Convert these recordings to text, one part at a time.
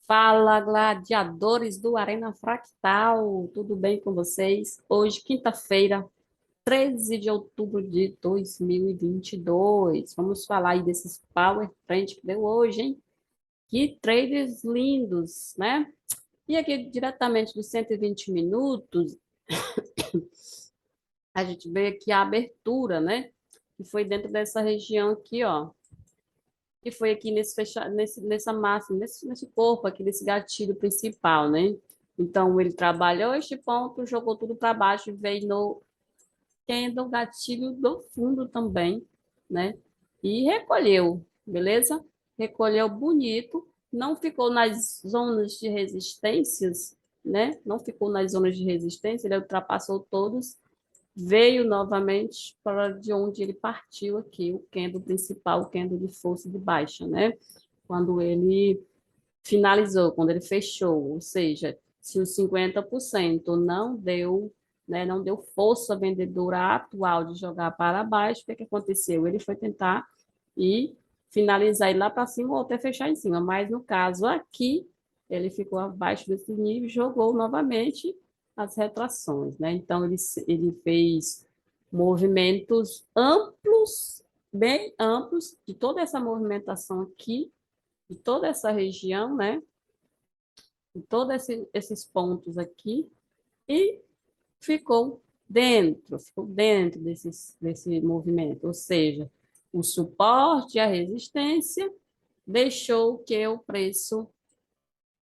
Fala, gladiadores do Arena Fractal, tudo bem com vocês? Hoje, quinta-feira, 13 de outubro de 2022. Vamos falar aí desses Power Trend que deu hoje, hein? Que traders lindos, né? E aqui, diretamente dos 120 minutos, a gente vê aqui a abertura, né? Que foi dentro dessa região aqui, ó. Que foi aqui nessa massa, nesse corpo aqui, desse gatilho principal, né? Então, ele trabalhou este ponto, jogou tudo para baixo, veio no candle gatilho do fundo também, né? E recolheu, beleza? Recolheu bonito, não ficou nas zonas de resistências, né? Não ficou nas zonas de resistência, ele ultrapassou todos, veio novamente para de onde ele partiu aqui, o candle principal, o candle de força de baixa, né? Quando ele finalizou, quando ele fechou, ou seja, se os 50% não deu, né, não deu força vendedora atual de jogar para baixo, o que, que aconteceu? Ele foi tentar e finalizar lá para cima ou até fechar em cima, mas no caso aqui, ele ficou abaixo desse nível e jogou novamente as retrações, né? Então, ele fez movimentos amplos, bem amplos, de toda essa movimentação aqui, de toda essa região, né? De todos esses pontos aqui, e ficou dentro desse movimento, ou seja, o suporte e a resistência deixou que o preço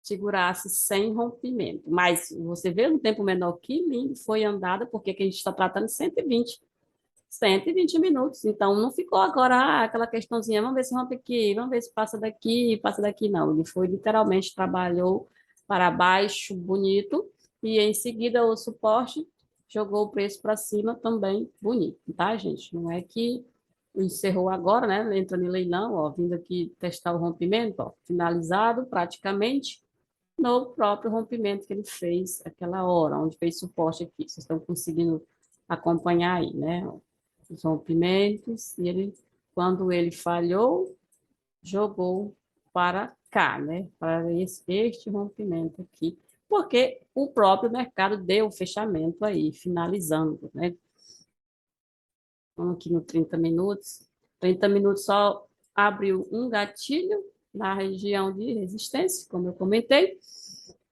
segurasse sem rompimento. Mas você vê no tempo menor que lindo foi andada, porque aqui a gente está tratando 120 minutos. Então, não ficou agora aquela questãozinha, vamos ver se rompe aqui, vamos ver se passa daqui, não. Ele foi literalmente, trabalhou para baixo, bonito, e em seguida o suporte jogou o preço para cima também, bonito, tá, gente? Não é que encerrou agora, né? Entrando em leilão, ó, vindo aqui testar o rompimento, ó, finalizado praticamente no próprio rompimento que ele fez aquela hora, onde fez suporte aqui. Vocês estão conseguindo acompanhar aí, né? Os rompimentos, e ele, quando ele falhou, jogou para cá, né? Para este rompimento aqui, porque o próprio mercado deu o fechamento aí, finalizando, né? Vamos aqui no 30 minutos. 30 minutos só abriu um gatilho na região de resistência, como eu comentei,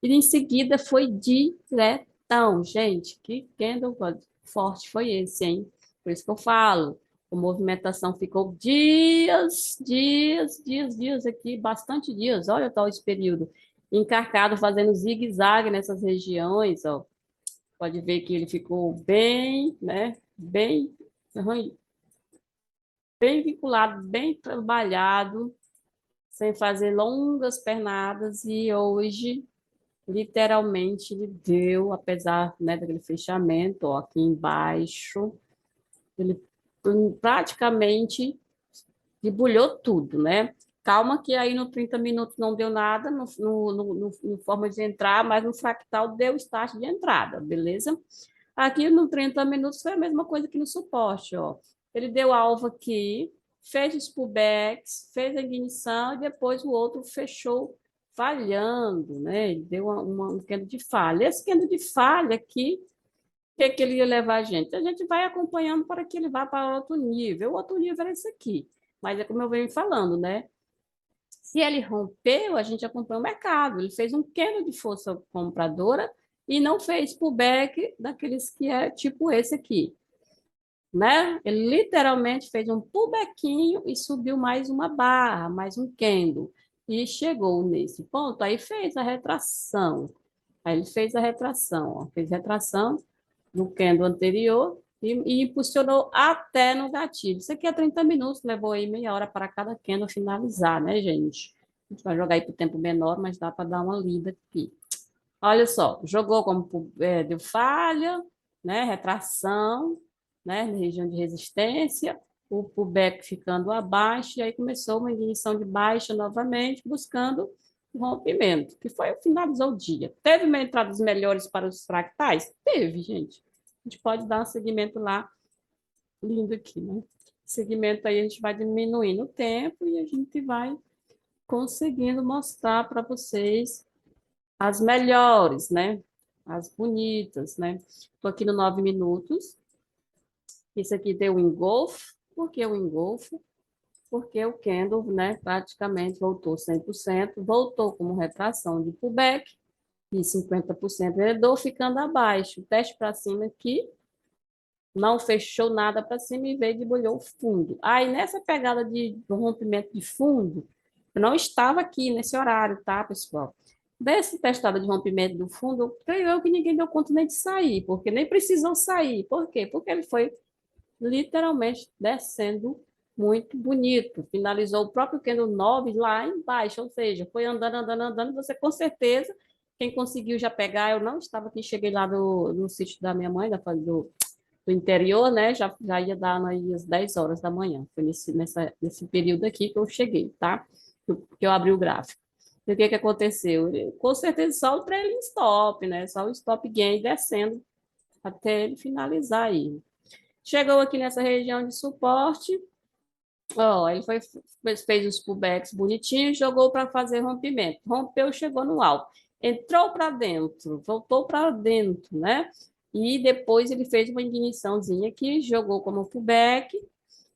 e em seguida foi diretão. Gente, que candle forte foi esse, hein? Por isso que eu falo, a movimentação ficou dias aqui, bastante dias. Olha tal esse período. Encarcado, fazendo zigue-zague nessas regiões, ó. Pode ver que ele ficou bem, né? Bem vinculado, bem trabalhado, sem fazer longas pernadas, e hoje literalmente ele deu, apesar, né, daquele fechamento, ó, aqui embaixo, ele praticamente debulhou tudo, né? Calma que aí no 30 minutos não deu nada, no forma de entrar, mas no fractal deu start de entrada, beleza? Aqui no 30 minutos foi a mesma coisa que no suporte, ó. Ele deu alvo aqui, fez os pullbacks, fez a ignição e depois o outro fechou falhando, né? Ele deu um candle de falha. Esse candle de falha aqui, o que, que ele ia levar a gente? A gente vai acompanhando para que ele vá para outro nível. O outro nível era esse aqui. Mas é como eu venho falando, né? Se ele rompeu, a gente acompanha o mercado. Ele fez um candle de força compradora e não fez pullback daqueles que é tipo esse aqui, né? Ele literalmente fez um pullbackinho e subiu mais uma barra, mais um candle. E chegou nesse ponto, aí fez a retração. Aí ele fez a retração, ó, fez retração do candle anterior e impulsionou até no gatilho. Isso aqui é 30 minutos, levou aí meia hora para cada candle finalizar, né, gente? A gente vai jogar aí para o tempo menor, mas dá para dar uma lida aqui. Olha só, jogou como deu falha, né, retração, né, na região de resistência, o pullback ficando abaixo, e aí começou uma ignição de baixa novamente, buscando o rompimento, que foi finalizou o dia. Teve entradas melhores para os fractais? Teve, gente. A gente pode dar um segmento lá, lindo aqui, né? Segmento aí a gente vai diminuindo o tempo e a gente vai conseguindo mostrar para vocês as melhores, né? As bonitas, né? Estou aqui no 9 minutos. Isso aqui deu um engolfo. Por que o engolfo? Porque o candle, né, praticamente voltou 100%, voltou como retração de pullback e 50% vendedor, ficando abaixo. O teste para cima aqui não fechou nada para cima e veio e debulhou o fundo. Aí, nessa pegada do rompimento de fundo, eu não estava aqui nesse horário, tá, pessoal? Desse testada de rompimento do fundo, eu creio que ninguém deu conta nem de sair, porque nem precisou sair. Por quê? Porque ele foi literalmente descendo muito bonito. Finalizou o próprio candle 9 lá embaixo, ou seja, foi andando, andando, andando. Você com certeza, quem conseguiu já pegar, eu não estava aqui, cheguei lá no sítio da minha mãe, do interior, né? Já ia dar aí às 10 horas da manhã. Foi nesse período aqui que eu cheguei, tá? Que eu abri o gráfico. E o que que aconteceu? Com certeza só o trailing stop, né? Só o stop gain descendo até ele finalizar aí. Chegou aqui nessa região de suporte, ó, ele fez os pullbacks bonitinhos, jogou para fazer rompimento. Rompeu, chegou no alto. Entrou para dentro, voltou para dentro, né? E depois ele fez uma igniçãozinha aqui, jogou como pullback,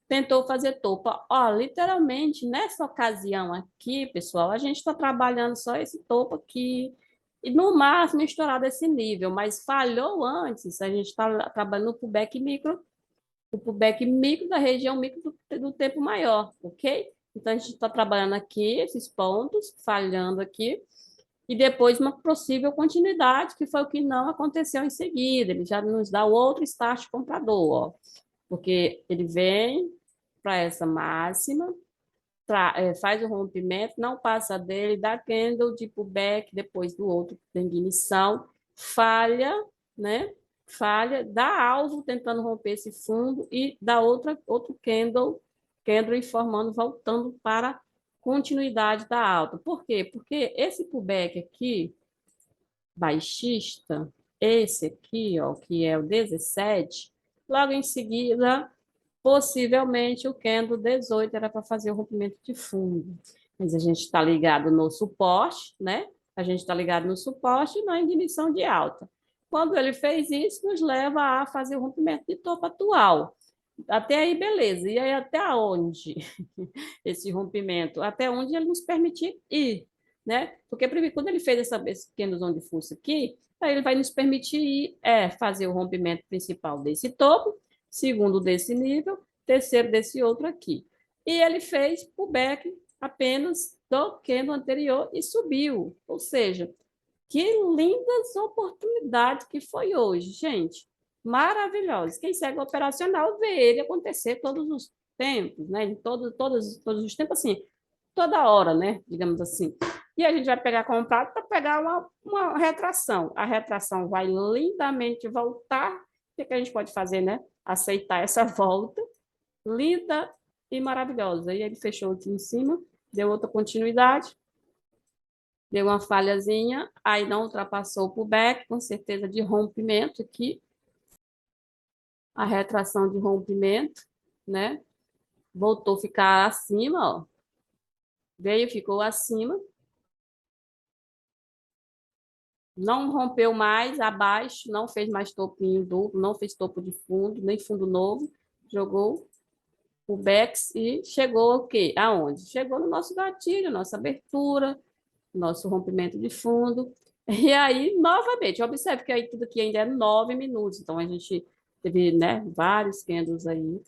tentou fazer topa. Ó, literalmente, nessa ocasião aqui, pessoal, a gente está trabalhando só esse topo aqui, e no máximo estourar desse nível, mas falhou antes, a gente está trabalhando no pullback micro, o pullback micro da região micro do tempo maior, ok? Então, a gente está trabalhando aqui, esses pontos, falhando aqui, e depois uma possível continuidade, que foi o que não aconteceu em seguida. Ele já nos dá o outro start comprador, ó, porque ele vem para essa máxima, faz o rompimento, não passa dele, dá candle de pullback, depois do outro tem ignição, falha, né? Falha, dá alvo tentando romper esse fundo e dá outro candle informando, voltando para a continuidade da alta. Por quê? Porque esse pullback aqui, baixista, esse aqui, ó, que é o 17, logo em seguida, possivelmente o candle 18 era para fazer o rompimento de fundo. Mas a gente está ligado no suporte, né? A gente está ligado no suporte e na ignição de alta. Quando ele fez isso, nos leva a fazer o rompimento de topo atual. Até aí, beleza. E aí, até onde esse rompimento? Até onde ele nos permitir ir, né? Porque primeiro, quando ele fez esse pequeno zona de força aqui, aí ele vai nos permitir ir, fazer o rompimento principal desse topo, segundo desse nível, terceiro desse outro aqui. E ele fez pullback apenas do candle anterior e subiu. Ou seja, que lindas oportunidades que foi hoje, gente. Maravilhoso. Quem segue o operacional vê ele acontecer todos os tempos, né? Em todos os tempos, assim, toda hora, né? Digamos assim. E a gente vai pegar comprado para pegar uma retração. A retração vai lindamente voltar. O que a gente pode fazer, né? Aceitar essa volta linda e maravilhosa. E ele fechou aqui em cima, deu outra continuidade, deu uma falhazinha, aí não ultrapassou o pullback, com certeza de rompimento aqui, a retração de rompimento, né? Voltou a ficar acima, ó. Veio, ficou acima, não rompeu mais abaixo, não fez mais topinho duplo, não fez topo de fundo, nem fundo novo, jogou o Bex e chegou o quê? Aonde? Chegou no nosso gatilho, nossa abertura, nosso rompimento de fundo. E aí, novamente, observe que aí tudo aqui ainda é 9 minutos, então a gente teve, né, vários candles aí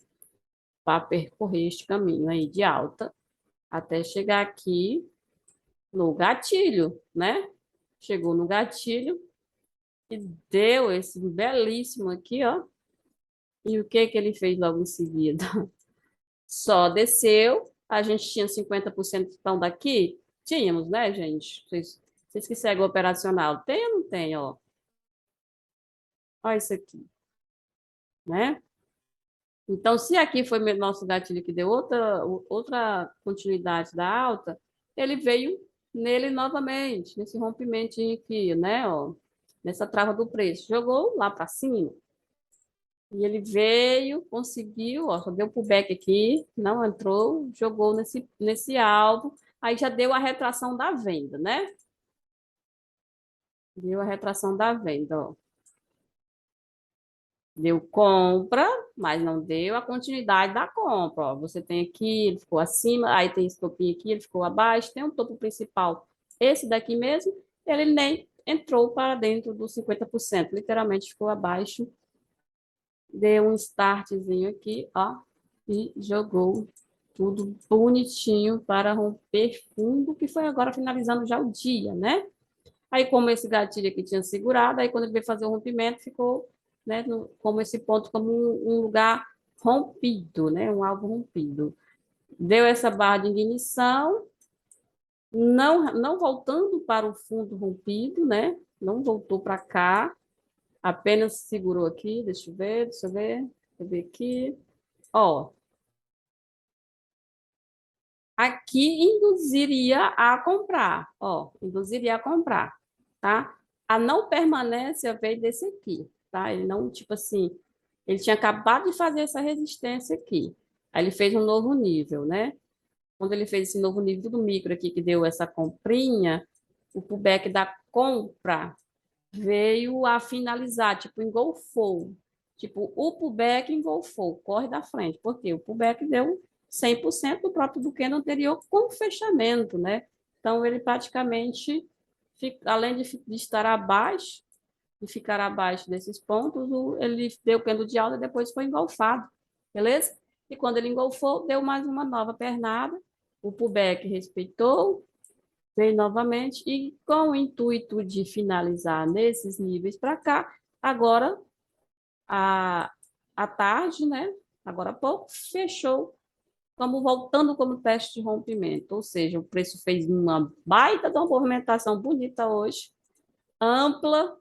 para percorrer este caminho aí de alta até chegar aqui no gatilho, né? Chegou no gatilho e deu esse belíssimo aqui, ó. E o que que ele fez logo em seguida? Só desceu, a gente tinha 50% então daqui? Tínhamos, né, gente? Vocês que seguem o operacional, tem ou não tem, ó? Olha isso aqui, né? Então, se aqui foi nosso gatilho que deu outra continuidade da alta, ele veio nele novamente, nesse rompimento aqui, né? Ó, nessa trava do preço. Jogou lá para cima. E ele veio, conseguiu, ó, deu pullback aqui, não entrou, jogou nesse alvo. Aí já deu a retração da venda, né? Deu a retração da venda, ó. Deu compra, mas não deu a continuidade da compra, ó. Você tem aqui, ele ficou acima, aí tem esse topinho aqui, ele ficou abaixo, tem um topo principal. Esse daqui mesmo, ele nem entrou para dentro dos 50%, literalmente ficou abaixo. Deu um startzinho aqui, ó, e jogou tudo bonitinho para romper fundo, que foi agora finalizando já o dia, né? Aí, como esse gatilho aqui tinha segurado, aí quando ele veio fazer o rompimento, ficou, né, como esse ponto, como um lugar rompido, né? Um alvo rompido. Deu essa barra de ignição, não voltando para o fundo rompido, né? Não voltou para cá, apenas segurou aqui, deixa eu ver aqui. Ó, aqui induziria a comprar, ó, induziria a comprar, tá? A não permanência veio desse aqui, tá? Ele não, tipo assim, ele tinha acabado de fazer essa resistência aqui. Aí ele fez um novo nível, né? Quando ele fez esse novo nível do micro aqui, que deu essa comprinha, o pullback da compra veio a finalizar, tipo, engolfou. Tipo, o pullback engolfou, corre da frente. Por quê? O pullback deu 100% do próprio do que no anterior com fechamento, né? Então, ele praticamente, além de estar abaixo, de ficar abaixo desses pontos, ele deu candle de alta e depois foi engolfado, beleza? E quando ele engolfou, deu mais uma nova pernada, o pullback respeitou, veio novamente e com o intuito de finalizar nesses níveis para cá, agora a, a tarde, né? Agora há pouco, fechou como voltando como teste de rompimento, ou seja, o preço fez uma baita de uma movimentação bonita hoje, ampla.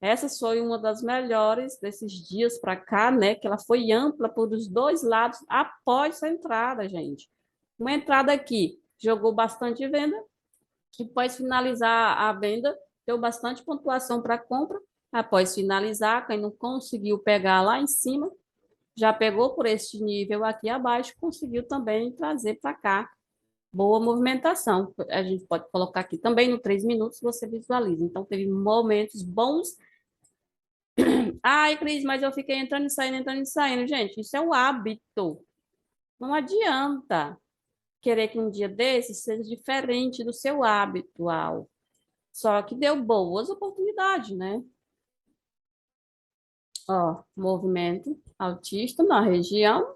Essa foi uma das melhores desses dias para cá, né? Que ela foi ampla por os dois lados após a entrada, gente. Uma entrada aqui jogou bastante venda, após finalizar a venda, deu bastante pontuação para compra. Após finalizar, quem não conseguiu pegar lá em cima, já pegou por este nível aqui abaixo, conseguiu também trazer para cá. Boa movimentação. A gente pode colocar aqui também no 3 minutos, você visualiza. Então, teve momentos bons. Ai, Cris, mas eu fiquei entrando e saindo, entrando e saindo. Gente, isso é um hábito. Não adianta querer que um dia desses seja diferente do seu habitual. Só que deu boas oportunidades, né? Ó, movimento altista na região,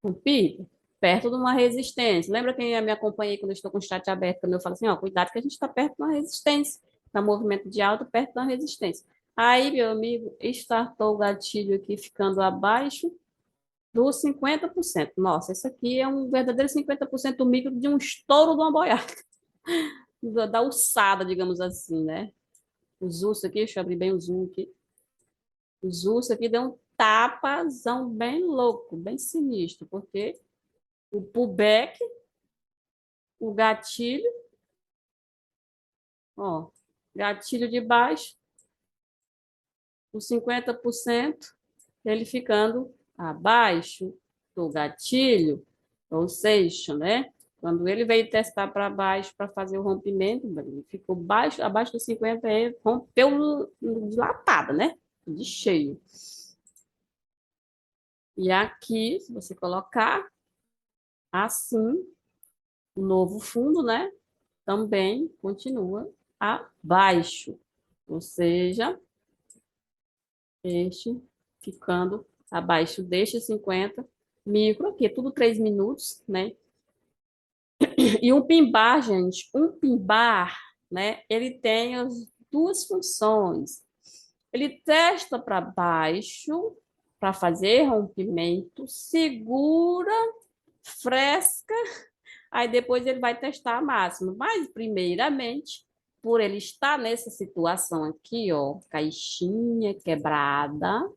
um pico, perto de uma resistência. Lembra quem me acompanha aí quando eu estou com o chat aberto, quando eu falo assim, ó, cuidado que a gente está perto de uma resistência, tá movimento de alta perto de uma resistência. Aí, meu amigo, startou o gatilho aqui ficando abaixo dos 50%. Nossa, isso aqui é um verdadeiro 50% do micro de um estouro de uma boiada, da alçada, digamos assim, né? Os ursos aqui, deixa eu abrir bem o zoom aqui. Os ursos aqui deu um tapazão bem louco, bem sinistro, porque o pullback, o gatilho, ó, gatilho de baixo, os 50%, ele ficando abaixo do gatilho, ou seja, né? Quando ele veio testar para baixo para fazer o rompimento, ele ficou baixo, abaixo dos 50, ele rompeu de latada, né? De cheio. E aqui, se você colocar assim, o novo fundo, né? Também continua abaixo. Ou seja, este ficando abaixo deste 50 micro, aqui é tudo 3 minutos, né? E um pin-bar, gente, um pin-bar, né? Ele tem as duas funções. Ele testa para baixo para fazer rompimento, segura, fresca. Aí depois ele vai testar a máxima. Mas, primeiramente, por ele estar nessa situação aqui, ó, caixinha quebrada,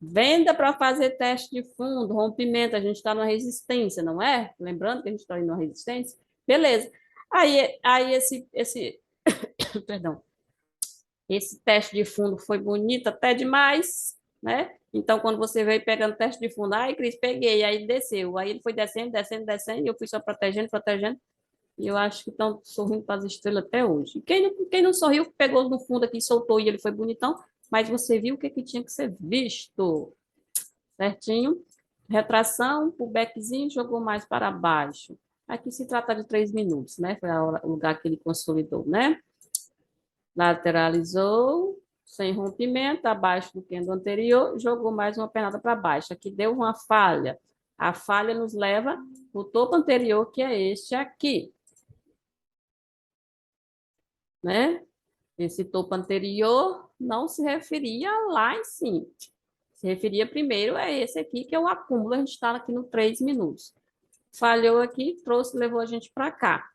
venda para fazer teste de fundo, rompimento, a gente está numa resistência, não é? Lembrando que a gente está numa resistência. Beleza. Aí perdão, esse teste de fundo foi bonito até demais, né? Então, quando você veio pegando teste de fundo, ai, Cris, peguei, aí ele desceu. Aí ele foi descendo, descendo, descendo, e eu fui só protegendo, protegendo. E eu acho que estão sorrindo para as estrelas até hoje. E quem não sorriu, pegou no fundo aqui, soltou e ele foi bonitão. Mas você viu o que, que tinha que ser visto, certinho? Retração, o beckzinho jogou mais para baixo. Aqui se trata de 3 minutos, né? Foi o lugar que ele consolidou, né? Lateralizou, sem rompimento, abaixo do que do anterior, jogou mais uma pernada para baixo. Aqui deu uma falha. A falha nos leva para o topo anterior, que é este aqui, né? Esse topo anterior não se referia lá em cima. Se referia primeiro a esse aqui, que é o acúmulo. A gente está aqui no 3 minutos. Falhou aqui, trouxe, levou a gente para cá.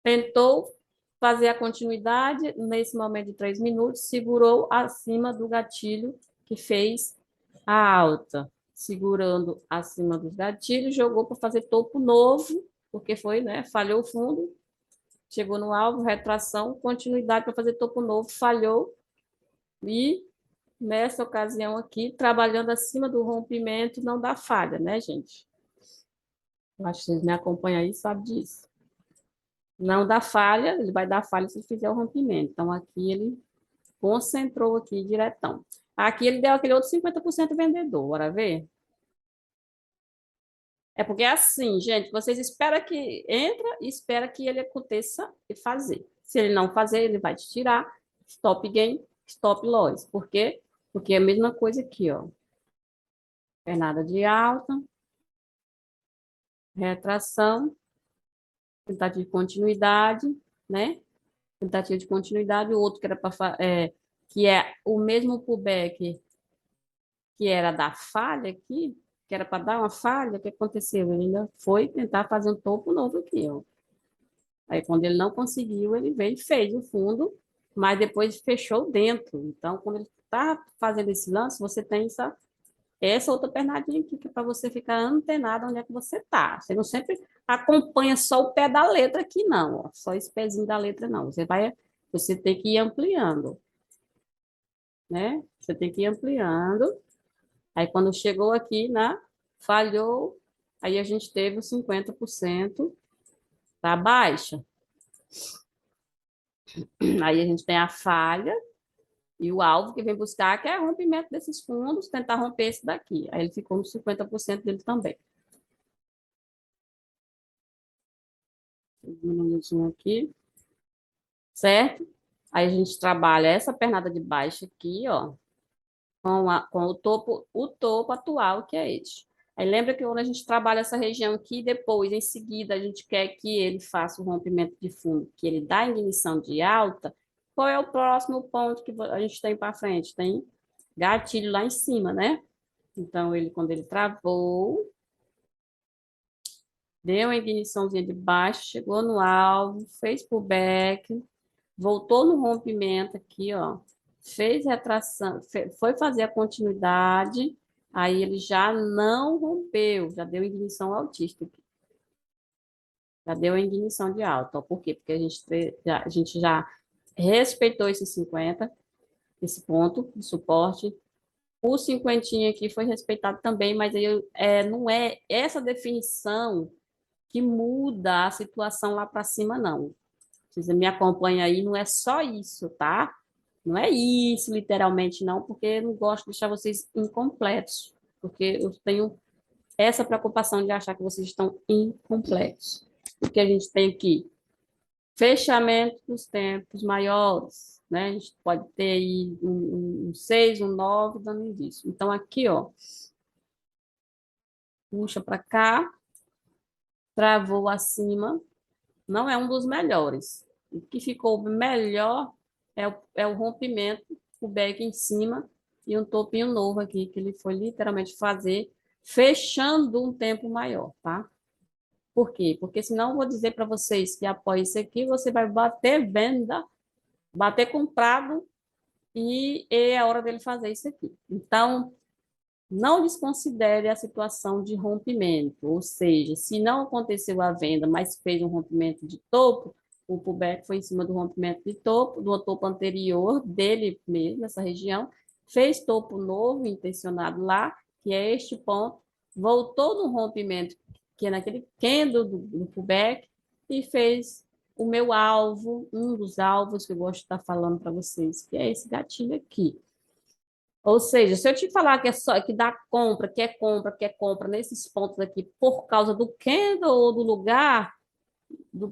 Tentou fazer a continuidade nesse momento de 3 minutos, segurou acima do gatilho que fez a alta. Segurando acima dos gatilhos, jogou para fazer topo novo, porque foi, né? Falhou o fundo, chegou no alvo, retração, continuidade para fazer topo novo, falhou e nessa ocasião aqui, trabalhando acima do rompimento, não dá falha, né, gente? Eu acho que vocês me acompanham aí, sabem disso. Não dá falha, ele vai dar falha se fizer o rompimento. Então, aqui ele concentrou aqui diretão. Aqui ele deu aquele outro 50% vendedor, bora ver? É porque é assim, gente, vocês esperam que entra e espera que ele aconteça e fazer. Se ele não fazer, ele vai te tirar stop gain, stop loss. Por quê? Porque é a mesma coisa aqui, ó. Pernada de alta, retração, tentativa de continuidade, né? Tentativa de continuidade, o outro que era para que é o mesmo pullback que era da falha aqui, que era para dar uma falha, o que aconteceu? Ele ainda foi tentar fazer um topo novo aqui, ó. Aí, quando ele não conseguiu, ele veio e fez o fundo, mas depois fechou dentro. Então, quando ele está fazendo esse lance, você tem essa outra pernadinha aqui, que é para você ficar antenado onde é que você está. Você não sempre acompanha só o pé da letra aqui, não, ó. Só esse pezinho da letra, não. Você tem que ir ampliando, né? Você tem que ir ampliando. Aí, quando chegou aqui, né, falhou, aí a gente teve os 50% para baixa. Aí a gente tem a falha e o alvo que vem buscar, que é o rompimento desses fundos, tentar romper esse daqui. Aí ele ficou nos 50% dele também. Diminuir o zoom aqui, certo? Aí a gente trabalha essa pernada de baixo aqui, ó, com o topo atual, que é este. Aí lembra que quando a gente trabalha essa região aqui, depois, em seguida, a gente quer que ele faça o rompimento de fundo, que ele dá ignição de alta, qual é o próximo ponto que a gente tem para frente? Tem gatilho lá em cima, né? Então, quando ele travou, deu uma igniçãozinha de baixo, chegou no alvo, fez pullback, voltou no rompimento aqui, ó, fez retração, foi fazer a continuidade, aí ele já não rompeu, já deu ignição altista aqui. Já deu a ignição de alta. Ó. Por quê? Porque a gente já respeitou esse 50, esse ponto de suporte. O cinquentinha aqui foi respeitado também, mas aí não é essa definição que muda a situação lá para cima, não. Vocês me acompanham aí, não é só isso, tá? Não é isso, literalmente, não, porque eu não gosto de deixar vocês incompletos, porque eu tenho essa preocupação de achar que vocês estão incompletos. Porque a gente tem aqui fechamento dos tempos maiores, né? A gente pode ter aí um 6, um 9, dando indício. Então, aqui, ó, puxa para cá, travou acima, não é um dos melhores. O que ficou melhor é o rompimento, o back em cima e um topinho novo aqui, que ele foi literalmente fazer, fechando um tempo maior, tá? Por quê? Porque senão eu vou dizer para vocês que após isso aqui, você vai bater venda, bater comprado e é a hora dele fazer isso aqui. Então, não desconsidere a situação de rompimento, ou seja, se não aconteceu a venda, mas fez um rompimento de topo, o pullback foi em cima do rompimento de topo, do topo anterior dele mesmo, nessa região, fez topo novo, intencionado lá, que é este ponto, voltou no rompimento, que é naquele candle do pullback, e fez o meu alvo, um dos alvos que eu gosto de estar falando para vocês, que é esse gatilho aqui. Ou seja, se eu te falar que é só que dá compra, que é compra nesses pontos aqui por causa do candle ou do lugar,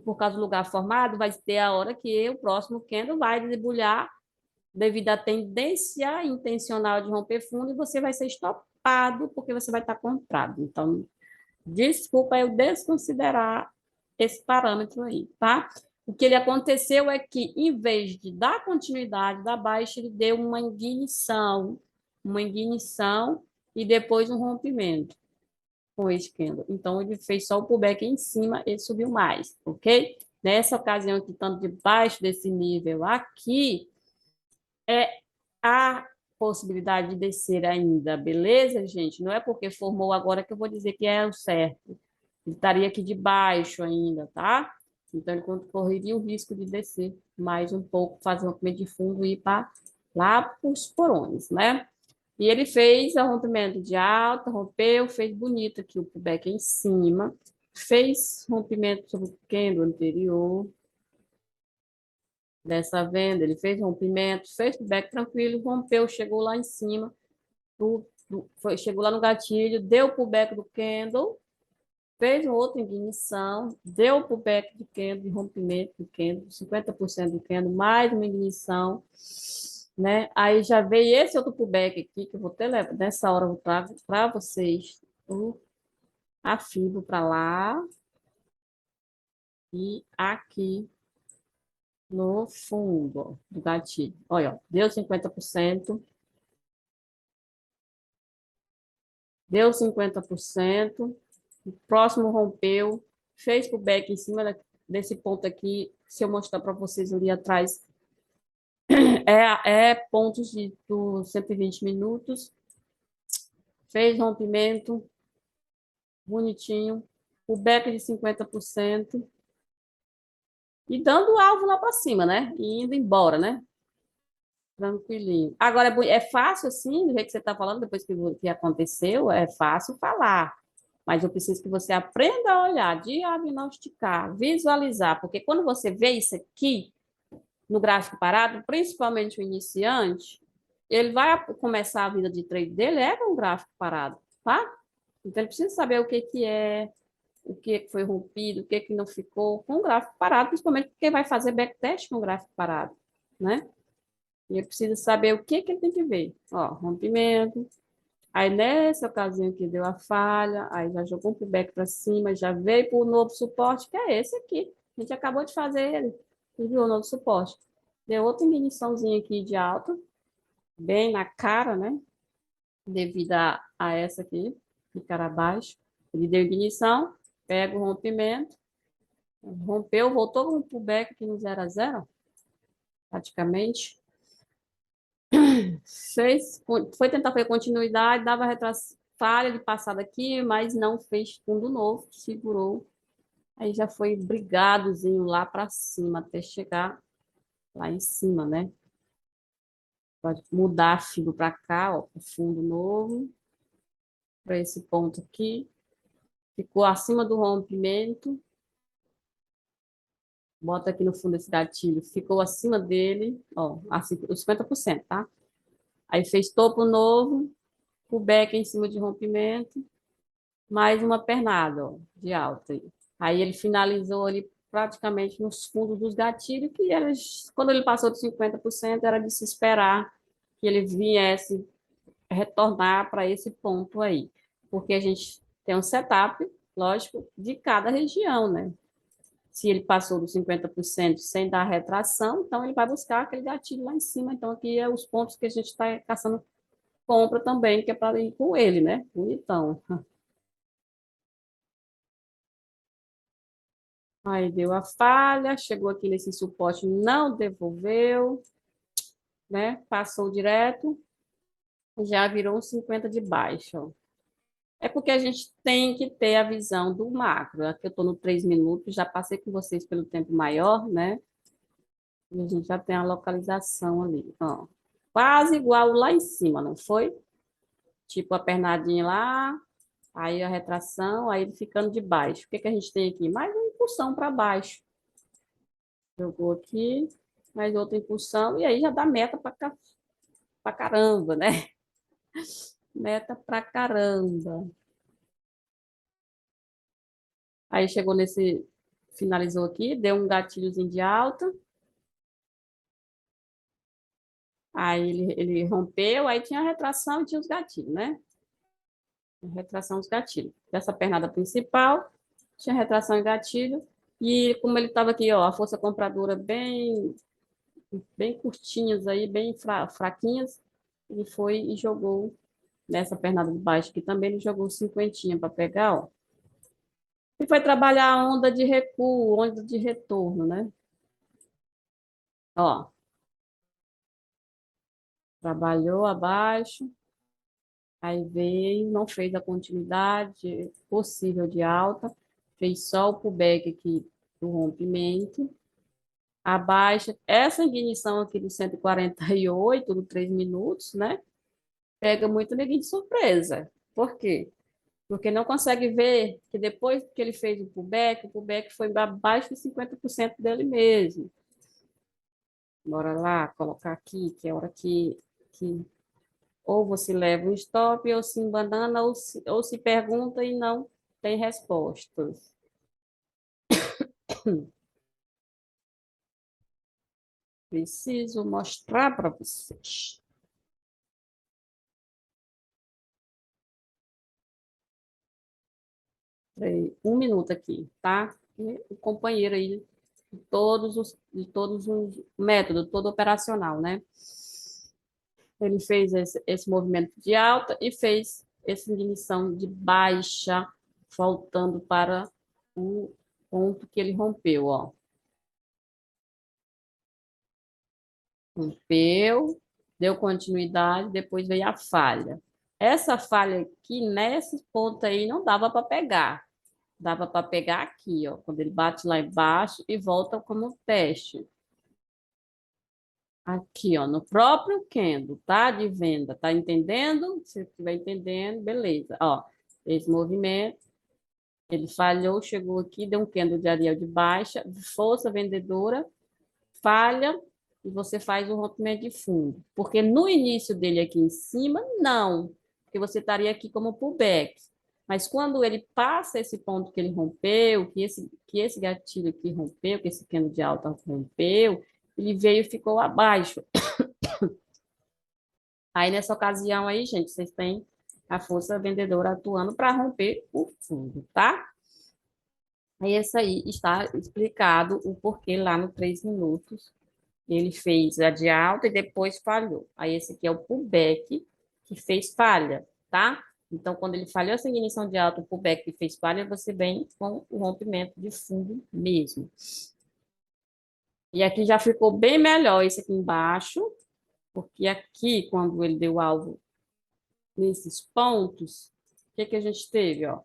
por causa do lugar formado, vai ter a hora que o próximo candle vai debulhar devido à tendência intencional de romper fundo e você vai ser estopado porque você vai estar comprado. Então, desculpa eu desconsiderar esse parâmetro aí, tá? O que ele aconteceu é que, em vez de dar continuidade da baixa, ele deu uma ignição e depois um rompimento com esse candle. Então, ele fez só o pullback em cima, ele subiu mais, ok? Nessa ocasião aqui, tanto debaixo desse nível aqui, é a possibilidade de descer ainda, beleza, gente? Não é porque formou agora que eu vou dizer que é o certo. Ele estaria aqui de baixo ainda, tá? Então, ele correria o risco de descer mais um pouco, fazer um rompimento de fundo e ir para lá para os porões, né? E ele fez o rompimento de alta, rompeu, fez bonito aqui o pullback em cima, fez rompimento sobre o candle anterior dessa venda, ele fez rompimento, fez pullback tranquilo, rompeu, chegou lá em cima, chegou lá no gatilho, deu pullback do candle, fez uma outra ignição, deu pullback do candle, de rompimento do candle, 50% do candle, mais uma ignição, né? Aí já veio esse outro pullback aqui, que eu vou ter nessa hora eu trago para vocês a fibra para lá e aqui no fundo ó, do gatilho. Olha, ó, deu 50%, deu 50%, o próximo rompeu, fez pullback em cima desse ponto aqui, se eu mostrar para vocês ali atrás, é pontos dos 120 minutos, fez rompimento, bonitinho, pullback de 50%, e dando o alvo lá para cima, né? E indo embora, né? Tranquilinho. Agora, é fácil assim, do jeito que você está falando, depois que aconteceu, é fácil falar. Mas eu preciso que você aprenda a olhar, diagnosticar, visualizar, porque quando você vê isso aqui no gráfico parado, principalmente o iniciante, ele vai começar a vida de trade dele é com um gráfico parado, tá? Então ele precisa saber o que foi rompido, o que não ficou com o gráfico parado, principalmente porque vai fazer backtest com o gráfico parado, né? E ele precisa saber o que ele tem que ver. Ó, rompimento. Aí, nessa ocasião que deu a falha, aí já jogou um pullback para cima, já veio para o novo suporte, que é esse aqui. A gente acabou de fazer ele. E viu o novo suporte. Deu outra igniçãozinha aqui de alta, bem na cara, né? Devido a essa aqui, de cara abaixo. Ele deu ignição, pega o rompimento, rompeu, voltou com o pullback aqui no 0 a 0, praticamente. Foi tentar fazer continuidade, dava falha de passada aqui, mas não fez fundo novo, segurou. Aí já foi brigadozinho lá para cima, até chegar lá em cima, né? Pode mudar a fibra para cá, ó, o fundo novo, para esse ponto aqui. Ficou acima do rompimento. Bota aqui no fundo esse gatilho. Ficou acima dele, ó, assim, os 50%, tá? Aí fez topo novo, pullback em cima de rompimento, mais uma pernada, ó, de alta. Aí ele finalizou ali praticamente nos fundos dos gatilhos, que eles, quando ele passou de 50%, era de se esperar que ele viesse retornar para esse ponto aí. Porque a gente tem um setup, lógico, de cada região, né? Se ele passou dos 50% sem dar retração, então ele vai buscar aquele gatilho lá em cima. Então, aqui é os pontos que a gente está caçando compra também, que é para ir com ele, né? Bonitão. Aí deu a falha, chegou aqui nesse suporte, não devolveu, né? Passou direto, já virou um 50 de baixa. Ó. É porque a gente tem que ter a visão do macro. Aqui eu estou no 3 minutos, já passei com vocês pelo tempo maior, né? E a gente já tem a localização ali. Ó. quase igual lá em cima, não foi? Tipo a pernadinha lá, aí a retração, aí ele ficando de baixo. O que que a gente tem aqui? Mais uma impulsão para baixo. Jogou aqui, mais outra impulsão, e aí já dá meta para caramba, né? Meta pra caramba. Aí chegou nesse, finalizou aqui, deu um gatilhozinho de alta. Aí ele rompeu, aí tinha a retração e tinha os gatilhos, né? A retração dos gatilhos. Dessa pernada principal, tinha retração e gatilho. E como ele estava aqui, ó, a força compradora bem curtinhas aí, bem fraquinhas, ele foi e jogou nessa pernada de baixo, que também ele jogou cinquentinha para pegar, ó. E foi trabalhar a onda de recuo, onda de retorno, né? Ó, trabalhou abaixo, aí veio, não fez a continuidade possível de alta, fez só o pullback aqui do rompimento, abaixa, essa ignição aqui do 148, do 3 minutos, né? Pega muito neguinho de surpresa. Por quê? Porque não consegue ver que depois que ele fez o pullback foi abaixo de 50% dele mesmo. Bora lá, colocar aqui, que é a hora que ou você leva um stop, ou se embanana, ou se pergunta e não tem respostas. Preciso mostrar para vocês. Um minuto aqui, tá? E o companheiro aí de todos os métodos, todo operacional, né? Ele fez esse movimento de alta e fez essa ignição de baixa, voltando para o ponto que ele rompeu, ó. Rompeu, deu continuidade, depois veio a falha. Essa falha aqui, nesse ponto aí, não dava para pegar. Dava para pegar aqui, ó, quando ele bate lá embaixo e volta como teste. Aqui, ó, no próprio candle, tá? De venda, tá entendendo? Se estiver entendendo, beleza. Ó, esse movimento, ele falhou, chegou aqui, deu um candle de Ariel de baixa, força vendedora, falha, e você faz o rompimento de fundo. Porque no início dele aqui em cima, não, porque você estaria aqui como pullback. Mas quando ele passa esse ponto que ele rompeu, que esse gatilho aqui rompeu, que esse candle de alta rompeu, ele veio e ficou abaixo. Aí, nessa ocasião aí, gente, vocês têm a força vendedora atuando para romper o fundo, tá? Aí, esse aí está explicado o porquê lá no 3 minutos. Ele fez a de alta e depois falhou. Aí, esse aqui é o pullback que fez falha, tá? Então, quando ele falhou essa ignição de alta, o pullback que fez falha, você vem com o rompimento de fundo mesmo. E aqui já ficou bem melhor esse aqui embaixo, porque aqui, quando ele deu alvo nesses pontos, o que que a gente teve, ó?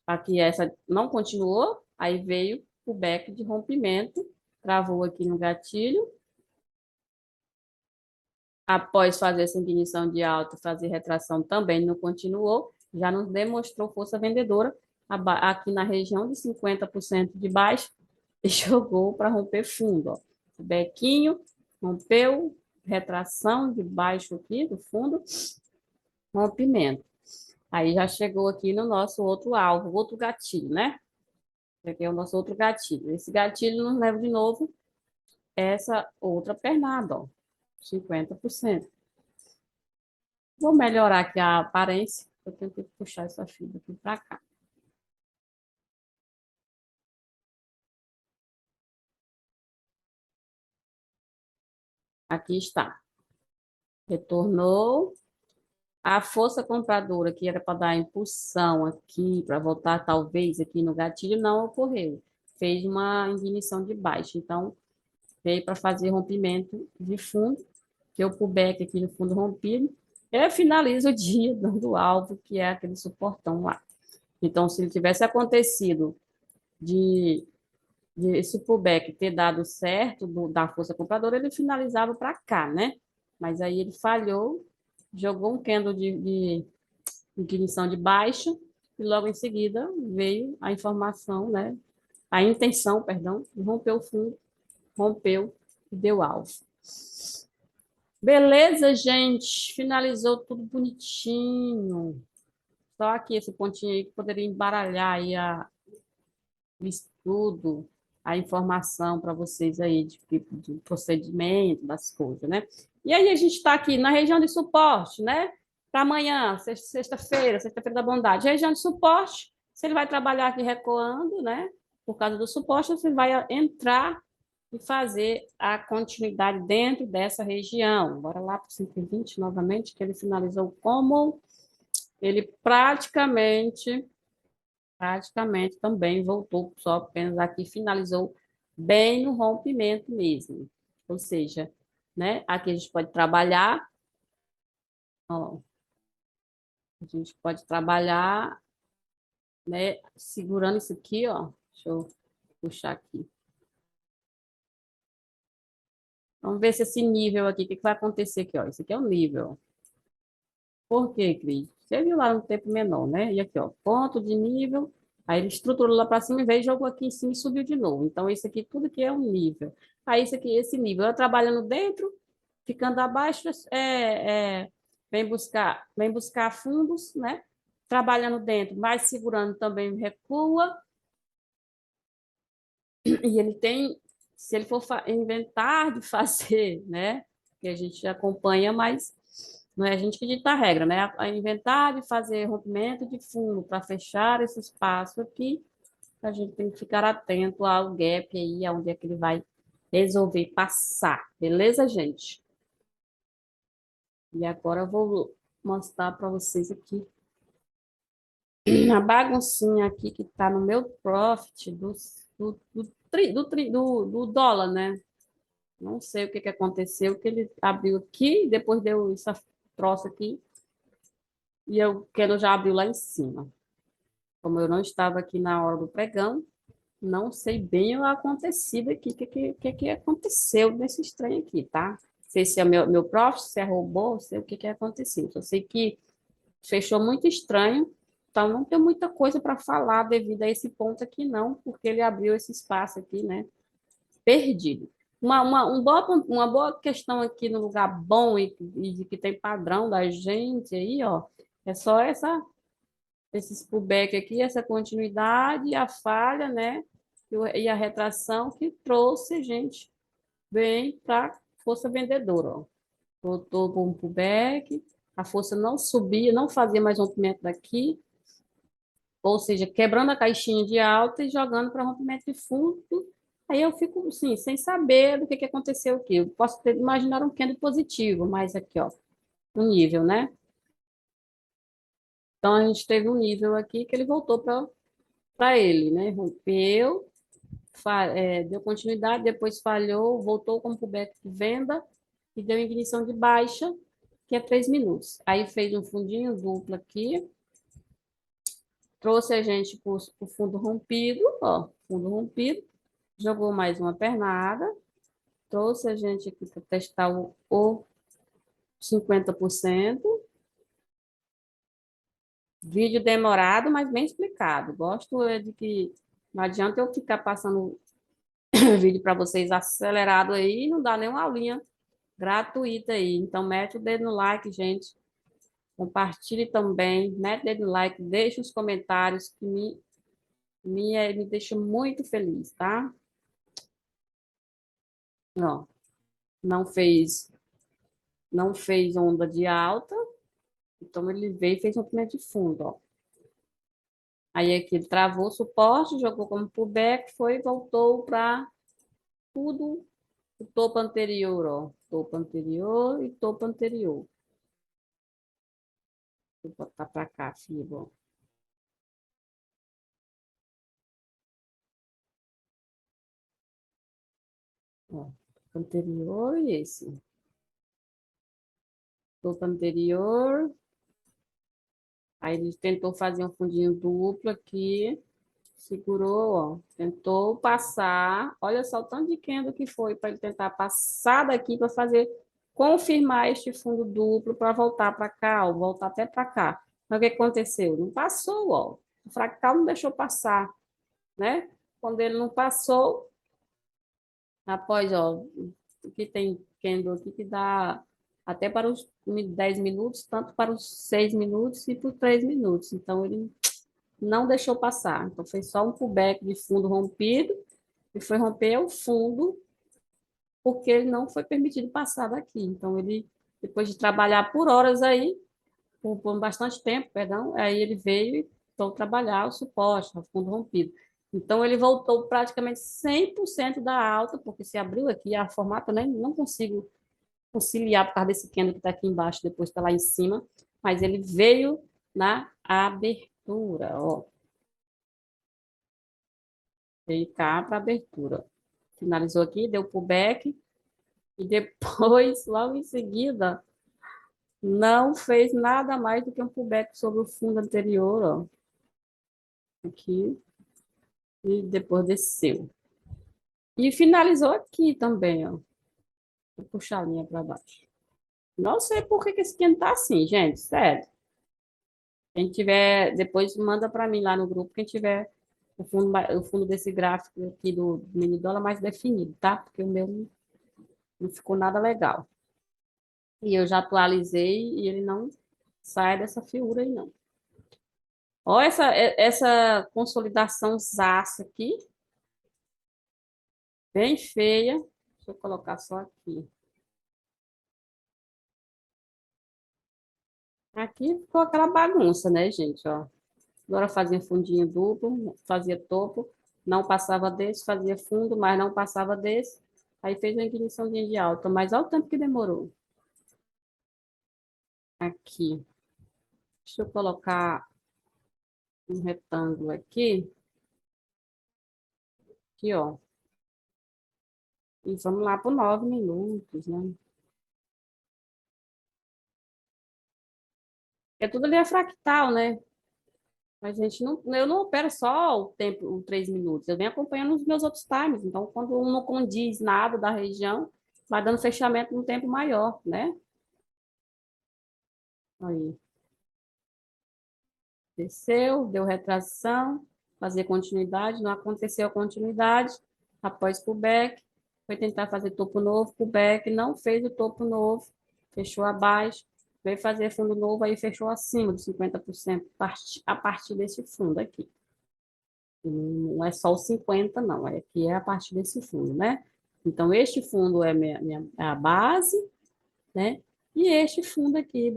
Aqui essa não continuou, aí veio o back de rompimento, travou aqui no gatilho. Após fazer essa ignição de alta, fazer retração também não continuou, já nos demonstrou força vendedora aqui na região de 50% de baixo e jogou para romper fundo, ó. O bequinho rompeu, retração de baixo aqui do fundo, rompimento. Aí já chegou aqui no nosso outro alvo, outro gatilho, né? Esse aqui é o nosso outro gatilho. Esse gatilho nos leva de novo essa outra pernada, ó, 50%. Vou melhorar aqui a aparência. Eu tenho que puxar essa fibra aqui para cá. Aqui está. Retornou. A força compradora, que era para dar impulsão aqui, para voltar talvez aqui no gatilho, não ocorreu. Fez uma ignição de baixo. Então, veio para fazer rompimento de fundo, que eu pullback aqui no fundo rompido, eu finalizo o dia dando alvo, que é aquele suportão lá. Então, se ele tivesse acontecido de esse pullback ter dado certo da força compradora, ele finalizava para cá, né? Mas aí ele falhou, jogou um candle de ignição de baixa, e logo em seguida veio a informação, né? A intenção, perdão, de romper o fundo, rompeu e deu alvo. Beleza, gente? Finalizou tudo bonitinho. Só aqui esse pontinho aí que poderia embaralhar aí o estudo, a informação para vocês aí de procedimento, das coisas, né? E aí a gente está aqui na região de suporte, né? Para amanhã, sexta-feira, sexta-feira da bondade. Região de suporte, se ele vai trabalhar aqui recuando, né? Por causa do suporte, você vai entrar e fazer a continuidade dentro dessa região. Bora lá para o 520 novamente, que ele finalizou como ele praticamente também voltou, só apenas aqui finalizou bem no rompimento mesmo. Ou seja, né, aqui a gente pode trabalhar, ó, a gente pode trabalhar, né, segurando isso aqui, ó. Deixa eu puxar aqui. Vamos ver se esse nível aqui, o que vai acontecer aqui, ó. Esse aqui é o nível. Por quê, Cris? Você viu lá no tempo menor, né? E aqui, ó, ponto de nível. Aí ele estruturou lá para cima e veio, jogou aqui em cima e subiu de novo. Então, esse aqui, tudo que é um nível. Aí, esse aqui, esse nível, eu trabalhando dentro, ficando abaixo, vem buscar fundos, né? Trabalhando dentro, mas segurando também recua. E ele tem, se ele for inventar de fazer, né? Que a gente acompanha, mas não é a gente que dita a regra, né? A inventar de fazer rompimento de fundo para fechar esse espaço aqui, a gente tem que ficar atento ao gap aí, aonde é que ele vai resolver passar, beleza, gente? E agora eu vou mostrar para vocês aqui a baguncinha aqui que está no meu profit do dólar, né? Não sei o que aconteceu, que ele abriu aqui, depois deu essa troça aqui, e eu quero já abriu lá em cima. Como eu não estava aqui na hora do pregão, não sei bem o acontecido aqui, o que aconteceu nesse estranho aqui, tá? Não sei se é meu prof, se é robô, não sei o que aconteceu. Só sei que fechou muito estranho, então não tem muita coisa para falar devido a esse ponto aqui, não, porque ele abriu esse espaço aqui, né? Perdido. Uma boa questão aqui no lugar bom e que tem padrão da gente aí, ó, é só esses pullback aqui, essa continuidade, a falha, né? E a retração que trouxe a gente bem para força vendedora, ó. Voltou para um pullback, a força não subia, não fazia mais rompimento daqui, ou seja, quebrando a caixinha de alta e jogando para rompimento de fundo. Aí eu fico, assim, sem saber do que aconteceu aqui. Eu posso ter imaginar um candle positivo, mas aqui, ó, um nível, né? Então, a gente teve um nível aqui que ele voltou para ele, né? Rompeu, deu continuidade, depois falhou, voltou como pullback de venda e deu ignição de baixa, que é 3 minutos. Aí fez um fundinho duplo aqui, trouxe a gente para o fundo rompido, ó, fundo rompido, jogou mais uma pernada, trouxe a gente aqui para testar o 50%. Vídeo demorado, mas bem explicado. Gosto de que não adianta eu ficar passando vídeo para vocês acelerado aí, não dá nenhuma aulinha gratuita aí. Então, mete o dedo no like, gente. Compartilhe também, mete o dedo no like, deixe os comentários que me deixa muito feliz, tá? Ó, não fez, não fez onda de alta, então ele veio e fez um movimento de fundo, ó. Aí aqui ele travou o suporte, jogou como pullback, foi e voltou para tudo o topo anterior, ó. Topo anterior e topo anterior. Vou botar para cá, filho. Ó, anterior e esse. Topo anterior. Aí ele tentou fazer um fundinho duplo aqui. Segurou, ó. Tentou passar. Olha só o tanto de candle que foi para ele tentar passar daqui para fazer confirmar este fundo duplo para voltar para cá, ou voltar até para cá. Mas o que aconteceu? Não passou, ó. O fractal não deixou passar, né? Quando ele não passou, após, ó, aqui tem candle aqui que dá até para os 10 minutos, tanto para os 6 minutos e para os 3 minutos. Então, ele não deixou passar. Então, foi só um pullback de fundo rompido, e foi romper o fundo, porque ele não foi permitido passar daqui. Então, ele, depois de trabalhar por horas aí, por bastante tempo, perdão, aí ele veio e voltou trabalhar o suporte, o fundo rompido. Então, ele voltou praticamente 100% da alta, porque se abriu aqui, a formato eu nem não consigo conciliar por causa desse candle que está aqui embaixo, depois está lá em cima, mas ele veio na abertura, ó. Veio cá para abertura. Finalizou aqui, deu pullback, e depois, logo em seguida, não fez nada mais do que um pullback sobre o fundo anterior, ó. Aqui, e depois desceu. E finalizou aqui também, ó. Vou puxar a linha para baixo. Não sei por que esse candle tá assim, gente, sério. Quem tiver, depois manda para mim lá no grupo, quem tiver o fundo desse gráfico aqui do mini dólar mais definido, tá? Porque o meu não ficou nada legal. E eu já atualizei e ele não sai dessa figura aí, não. Olha essa consolidação zaça aqui, bem feia. Deixa eu colocar só aqui. Aqui ficou aquela bagunça, né, gente? Ó. Agora fazia fundinho duplo, fazia topo, não passava desse, fazia fundo, mas não passava desse. Aí fez uma igniçãozinha de alta, mas olha o tempo que demorou. Aqui. Deixa eu colocar um retângulo aqui. Aqui, ó. E vamos lá por 9 minutos, né? É tudo ali é fractal, né? Mas a gente não, eu não opero só o tempo, os 3 minutos. Eu venho acompanhando os meus outros times. Então, quando um não condiz nada da região, vai dando fechamento num tempo maior, né? Aí. Desceu, deu retração, fazer continuidade, não aconteceu a continuidade, após pullback, foi tentar fazer topo novo, pullback, não fez o topo novo, fechou abaixo, veio fazer fundo novo, aí fechou acima dos 50% a partir desse fundo aqui. Não é só o 50, não, aqui é a partir desse fundo, né? Então, este fundo é a base, né? E este fundo aqui,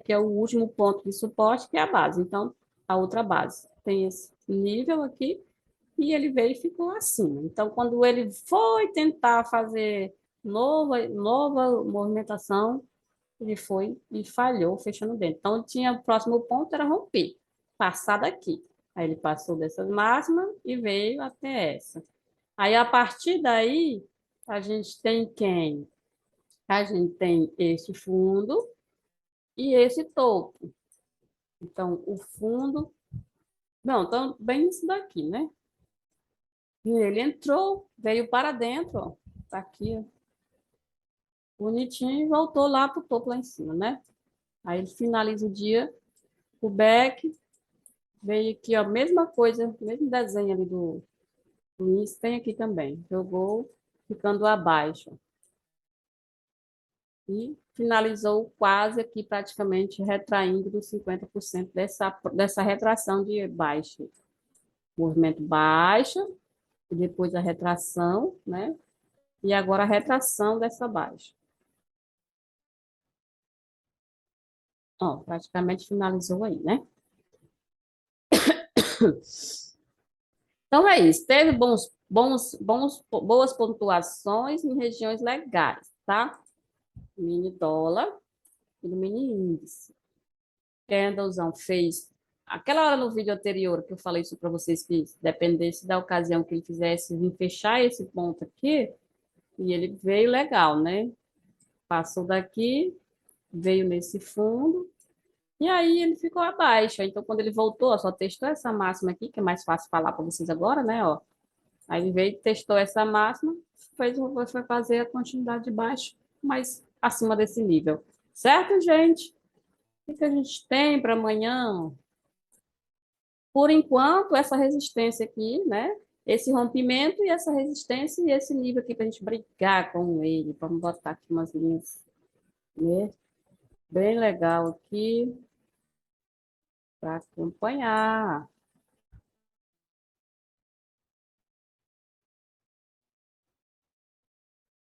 que é o último ponto de suporte, que é a base. Então, a outra base tem esse nível aqui, e ele veio e ficou acima. Então, quando ele foi tentar fazer nova movimentação, ele foi e falhou, fechando dentro. Então, tinha o próximo ponto, era romper, passar daqui. Aí ele passou dessas máximas e veio até essa. Aí, a partir daí, a gente tem quem? A gente tem este fundo e esse topo. Então, o fundo... Não, então, bem isso daqui, né? E ele entrou, veio para dentro, ó. Tá aqui, ó. Bonitinho, e voltou lá para o topo lá em cima, né? Aí ele finaliza o dia, o back, veio aqui, ó, mesma coisa, mesmo desenho ali do índice, tem aqui também. Jogou, ficando abaixo. E finalizou quase aqui, praticamente, retraindo dos 50% dessa retração de baixo. Movimento baixa, e depois a retração, né? E agora a retração dessa baixa. Ó, praticamente finalizou aí, né? Então é isso. Teve boas pontuações em regiões legais, tá? Mini dólar e no mini índice. Candlezão fez aquela hora no vídeo anterior que eu falei isso para vocês, que dependesse da ocasião que ele fizesse vir fechar esse ponto aqui, e ele veio legal, né? Passou daqui, veio nesse fundo, e aí ele ficou abaixo. Então, quando ele voltou, ó, só testou essa máxima aqui, que é mais fácil falar para vocês agora, né? Ó. Aí ele veio, testou essa máxima, foi fazer a continuidade de baixo, mas acima desse nível. Certo, gente? O que a gente tem para amanhã? Por enquanto, essa resistência aqui, né? Esse rompimento e essa resistência e esse nível aqui para a gente brigar com ele. Vamos botar aqui umas linhas, né? Bem legal aqui para acompanhar.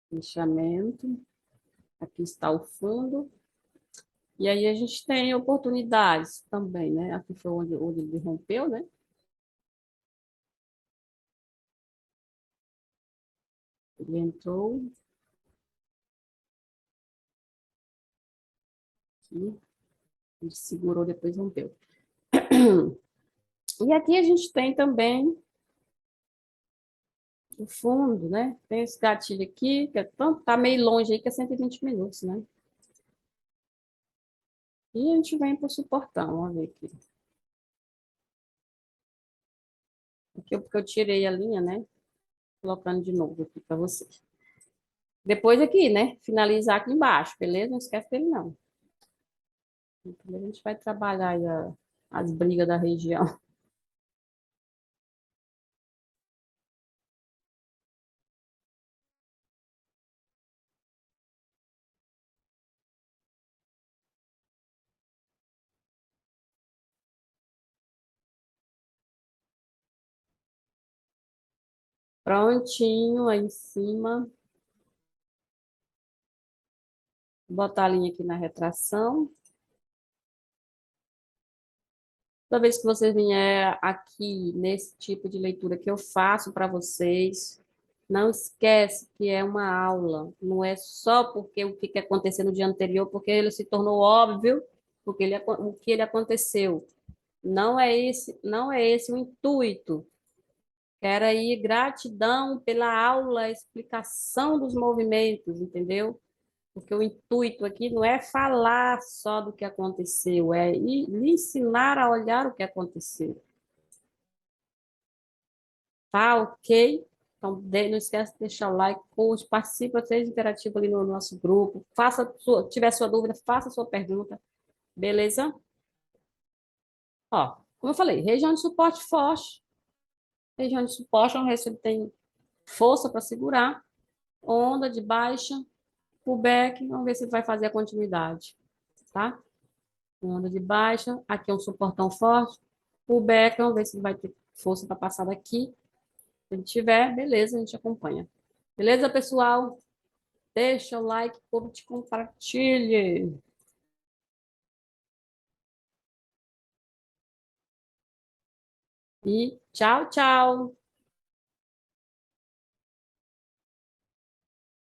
Fechamento. Aqui está o fundo. E aí a gente tem oportunidades também, né? Aqui foi onde ele rompeu, né? Ele entrou aqui, ele segurou, depois rompeu. E aqui a gente tem também o fundo, né? Tem esse gatilho aqui, que tá meio longe aí, que é 120 minutos, né? E a gente vem para o suportão, vamos ver aqui. Aqui porque eu tirei a linha, né? Colocando de novo aqui para vocês. Depois aqui, né? Finalizar aqui embaixo, beleza? Não esquece dele, não. Então, a gente vai trabalhar aí as brigas da região. Prontinho, aí em cima. Botar a linha aqui na retração. Toda vez que você vier aqui nesse tipo de leitura que eu faço para vocês, não esquece que é uma aula. Não é só porque o que aconteceu no dia anterior, porque ele se tornou óbvio, porque o que ele aconteceu. Não é esse o intuito. Quero aí gratidão pela aula, explicação dos movimentos, entendeu? Porque o intuito aqui não é falar só do que aconteceu, é lhe ensinar a olhar o que aconteceu. Tá ok? Então, não esquece de deixar o like, curte, participa, seja interativo ali no nosso grupo. Tiver sua dúvida, faça sua pergunta, beleza? Ó, como eu falei, região de suporte forte. Região de suporte, vamos ver se ele tem força para segurar. Onda de baixa, pullback, vamos ver se ele vai fazer a continuidade, tá? Onda de baixa, aqui é um suportão forte, pullback, vamos ver se ele vai ter força para passar daqui. Se ele tiver, beleza, a gente acompanha. Beleza, pessoal? Deixa o like, curte, compartilhe. E tchau, tchau.